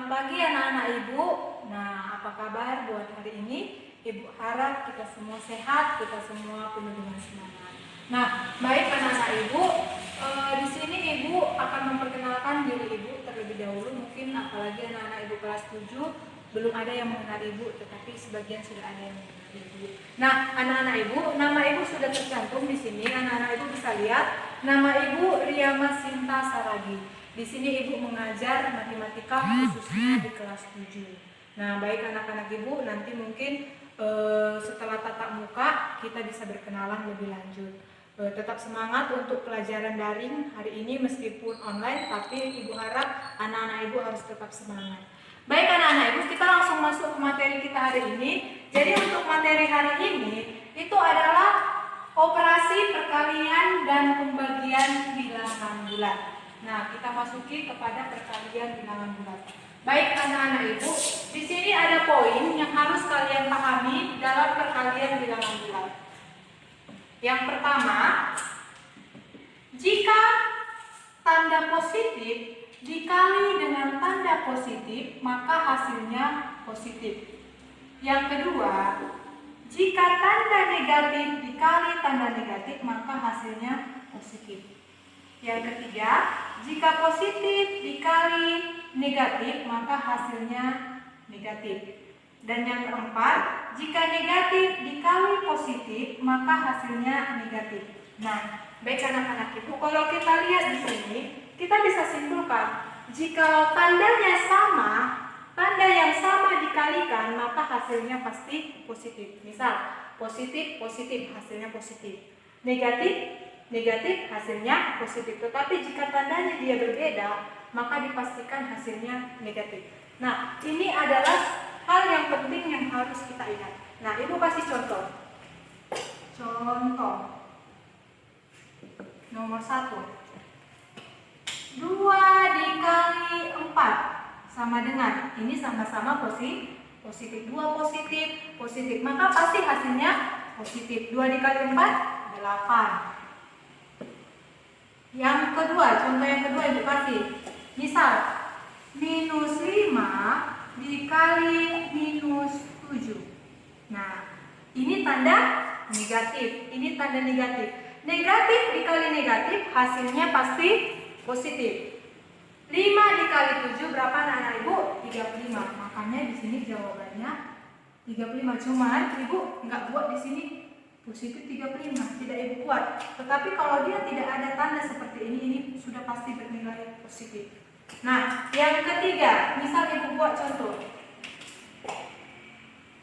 Selamat pagi anak-anak ibu. Nah, apa kabar buat hari ini? Ibu harap kita semua sehat, kita semua penuh dengan semangat. Nah, baik anak-anak ibu, di sini ibu akan memperkenalkan diri ibu terlebih dahulu. Mungkin apalagi anak-anak ibu kelas 7 belum ada yang mengenal ibu, tetapi sebagian sudah ada yang mengenal ibu. Nah, anak-anak ibu, nama ibu sudah tercantum di sini. Anak-anak ibu bisa lihat nama ibu Riyama Sinta Saragi. Di sini ibu mengajar matematika khususnya di kelas 7. Nah, baik anak-anak ibu, nanti mungkin setelah tatap muka kita bisa berkenalan lebih lanjut. Tetap semangat untuk pelajaran daring hari ini meskipun online, tapi ibu harap anak-anak ibu harus tetap semangat. Baik anak-anak ibu, kita langsung masuk ke materi kita hari ini. Jadi untuk materi hari ini itu adalah operasi perkalian dan pembagian bilangan bulat. Nah, kita masuki kepada perkalian bilangan bulat. Baik anak-anak ibu, di sini ada poin yang harus kalian pahami dalam perkalian bilangan bulat. Yang pertama, jika tanda positif dikali dengan tanda positif, maka hasilnya positif. Yang kedua, jika tanda negatif dikali tanda negatif, maka hasilnya positif. Yang ketiga, jika positif dikali negatif, maka hasilnya negatif. Dan yang keempat, jika negatif dikali positif, maka hasilnya negatif. Nah, baik anak-anak ibu, kalau kita lihat di sini, kita bisa simpulkan, jika tandanya sama, tanda yang sama dikalikan, maka hasilnya pasti positif. Misal, positif, positif, hasilnya positif. Negatif, negatif, hasilnya positif. Tetapi jika tandanya dia berbeda, maka dipastikan hasilnya negatif. Nah, ini adalah hal yang penting yang harus kita ingat. Nah, ibu kasih contoh. Contoh nomor 1. 2 dikali 4 sama dengan, ini sama-sama positif. 2 positif, positif. Maka pasti hasilnya positif. 2 dikali 4, 8. Yang kedua, contoh yang kedua ibu kasih. Misal, minus 5 dikali minus 7. Nah, ini tanda negatif. Ini tanda negatif. Negatif dikali negatif, hasilnya pasti positif. 5 dikali 7 berapa anak-anak ibu? 35. Makanya di sini jawabannya 35. Cuman ibu nggak buat di sini positif 35, tidak ibu buat. Tetapi kalau dia tidak ada tanda seperti ini sudah pasti bernilai positif. Nah, yang ketiga, misal ibu buat contoh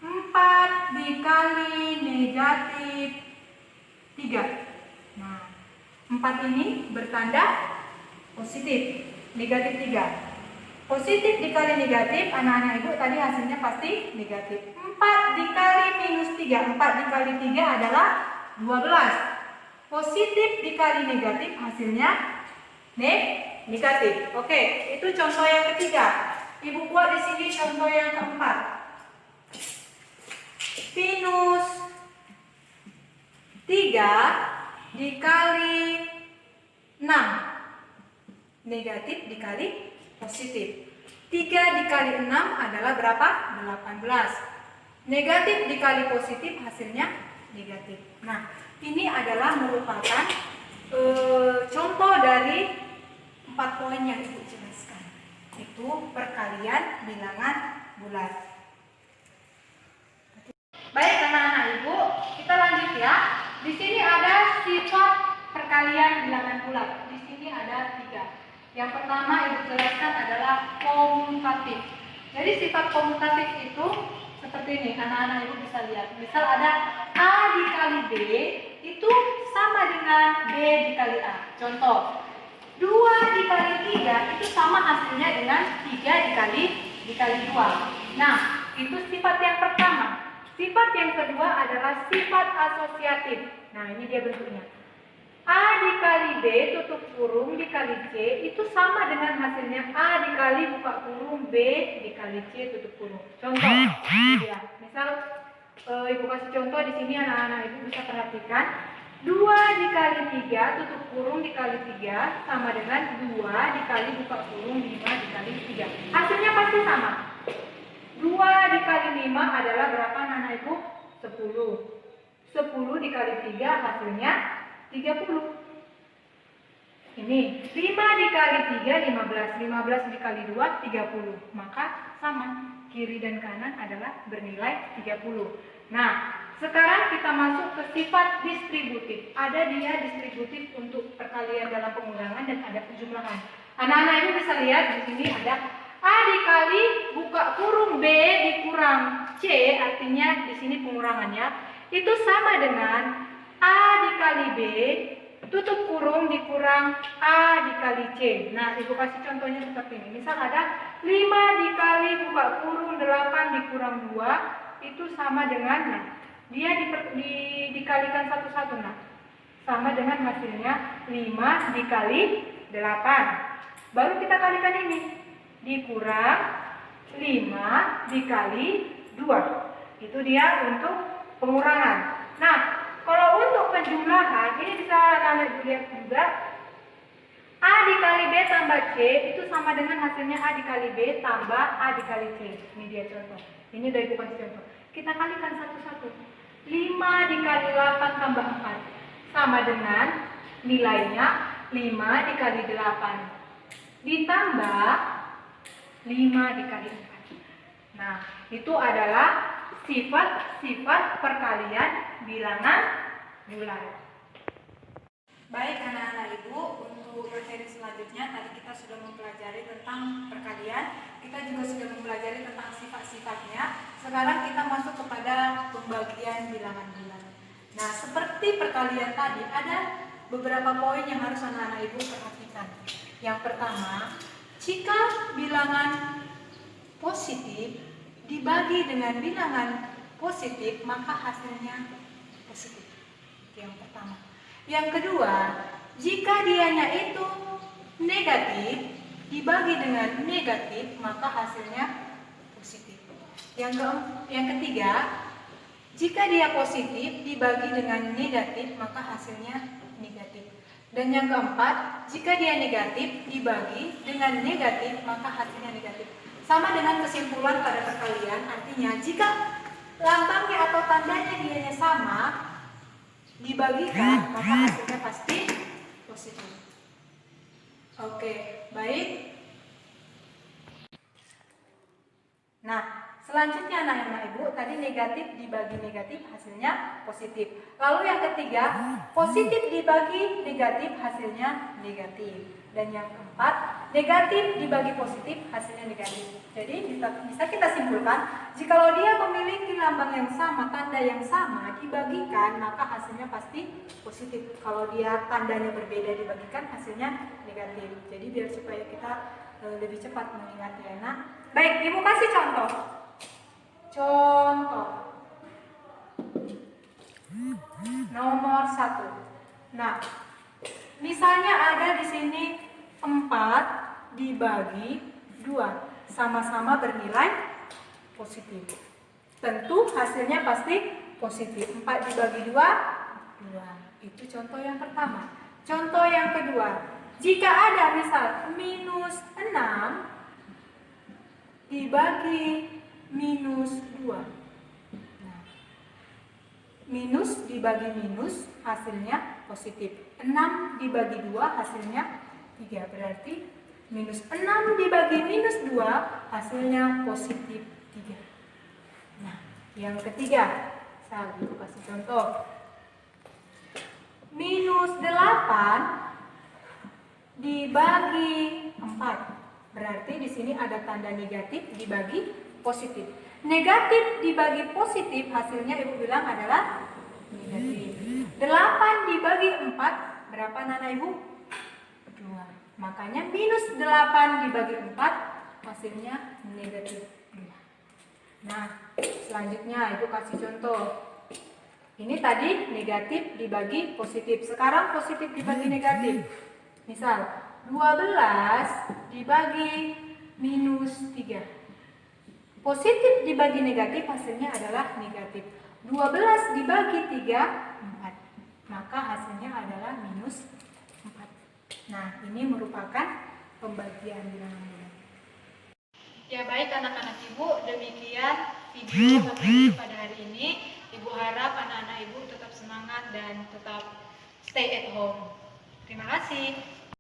4 dikali negatif 3. Nah, 4 ini bertanda positif, negatif 3. Positif dikali negatif, anak-anak ibu tadi hasilnya pasti negatif. 4 dikali minus 3, 4 dikali 3 adalah 12. Positif dikali negatif, hasilnya negatif. Oke, itu contoh yang ketiga. Ibu buat di sini contoh yang keempat. Minus 3 dikali 6. Negatif dikali positif. 3 dikali 6 adalah berapa? 18. Negatif dikali positif hasilnya negatif. Nah, ini adalah merupakan contoh dari 4 poin yang ibu jelaskan. Itu perkalian bilangan bulat. Baik anak-anak ibu, kita lanjut ya. Di sini ada sifat perkalian bilangan bulat. Di sini ada 3. Yang pertama ibu jelaskan adalah komutatif. Jadi sifat komutatif itu seperti ini, anak-anak ibu bisa lihat. Misal ada A dikali B itu sama dengan B dikali A. Contoh, 2 dikali 3 itu sama hasilnya dengan 3 dikali 2. Nah, itu sifat yang pertama. Sifat yang kedua adalah sifat asosiatif. Nah, ini dia bentuknya. A dikali B tutup kurung dikali C itu sama dengan hasilnya A dikali buka kurung B dikali C tutup kurung. Contoh, ya. Misal ibu kasih contoh di sini anak-anak ibu bisa perhatikan. 2 dikali 3 tutup kurung dikali 3 sama dengan 2 dikali buka kurung 5 dikali 3. Hasilnya pasti sama. 2 dikali 5 adalah berapa Anak Ibu? 10. 10 dikali 3 hasilnya 30. Ini 5 dikali 3 15. 15 dikali 2 30. Maka sama. Kiri dan kanan adalah bernilai 30. Nah, sekarang kita masuk ke sifat distributif. Ada dia distributif untuk perkalian dalam pengurangan dan ada penjumlahan. Anak-anak ini bisa lihat di sini ada A dikali buka kurung B dikurang C, artinya di sini pengurangannya itu sama dengan A dikali B tutup kurung dikurang A dikali C. Nah, Ibu kasih contohnya seperti ini. Misal ada 5 dikali buka kurung 8 dikurang 2 itu sama dengan, nah, dia dikalikan satu-satu, nah, sama dengan hasilnya 5 dikali 8. Baru kita kalikan ini, dikurang 5 dikali 2. Itu dia untuk pengurangan. Nah, kalau untuk penjumlahan, ini bisa Anak-anak lihat juga. A dikali B tambah C itu sama dengan hasilnya A dikali B tambah A dikali C. Ini dia contoh. Ini udah Ibu kasih contoh. Kita kalikan satu-satu. 5 dikali 8 tambah 4 sama dengan nilainya 5 dikali 8 ditambah 5 dikali 4. Nah, itu adalah sifat-sifat perkalian bilangan bulan. Baik anak-anak Ibu, untuk materi selanjutnya tadi kita sudah mempelajari tentang perkalian, kita juga sudah mempelajari tentang sifat-sifatnya. Sekarang kita masuk kepada pembagian bilangan bulan. Nah, seperti perkalian tadi ada beberapa poin yang harus anak-anak Ibu perhatikan. Yang pertama, jika bilangan positif dibagi dengan bilangan positif, maka hasilnya positif. Itu yang pertama. Yang kedua, jika dianya itu negatif dibagi dengan negatif, maka hasilnya positif. Yang ketiga, jika dia positif dibagi dengan negatif, maka hasilnya negatif. Dan yang keempat, jika dia negatif dibagi dengan negatif, maka hasilnya negatif. Sama dengan kesimpulan pada perkalian, artinya jika lambangnya atau tandanya dianya sama, dibagikan, maka hasilnya pasti positif. Oke, baik. Nah, selanjutnya anak-anak Ibu, tadi negatif dibagi negatif hasilnya positif. Lalu yang ketiga, positif dibagi negatif hasilnya negatif. Dan yang keempat, negatif dibagi positif hasilnya negatif. Jadi bisa kita simpulkan, jikalau dia memiliki lambang yang sama, tanda yang sama, dibagikan, maka hasilnya pasti positif. Kalau dia tandanya berbeda dibagikan, hasilnya negatif. Jadi biar supaya kita lebih cepat mengingatnya. Nah, baik, Ibu kasih contoh. Contoh nomor 1. Nah, misalnya ada di sini 4 dibagi 2, sama-sama bernilai positif. Tentu hasilnya pasti positif. 4 dibagi 2, 2. Itu contoh yang pertama. Contoh yang kedua, jika ada misal minus 6 dibagi minus 2. Nah, minus dibagi minus hasilnya positif. 6 dibagi 2 hasilnya 3. Berarti minus 6 dibagi minus 2 hasilnya positif 3. Nah, yang ketiga, saya kasih contoh. Minus 8 dibagi 4. Berarti di sini ada tanda negatif dibagi positif. Negatif dibagi positif hasilnya Ibu bilang adalah negatif. 8 dibagi 4 berapa Nana Ibu? 2. Makanya minus 8 dibagi 4 hasilnya negatif 2. Nah, selanjutnya Ibu kasih contoh. Ini tadi negatif dibagi positif. Sekarang positif dibagi negatif. Misal 12 dibagi minus 3. Positif dibagi negatif hasilnya adalah negatif. 12 dibagi 3, 4. maka hasilnya adalah minus 4. Nah, ini merupakan pembagian bilangan bulat. Ya baik anak-anak Ibu, demikian video materi pada hari ini. Ibu harap anak-anak Ibu tetap semangat dan tetap stay at home. Terima kasih.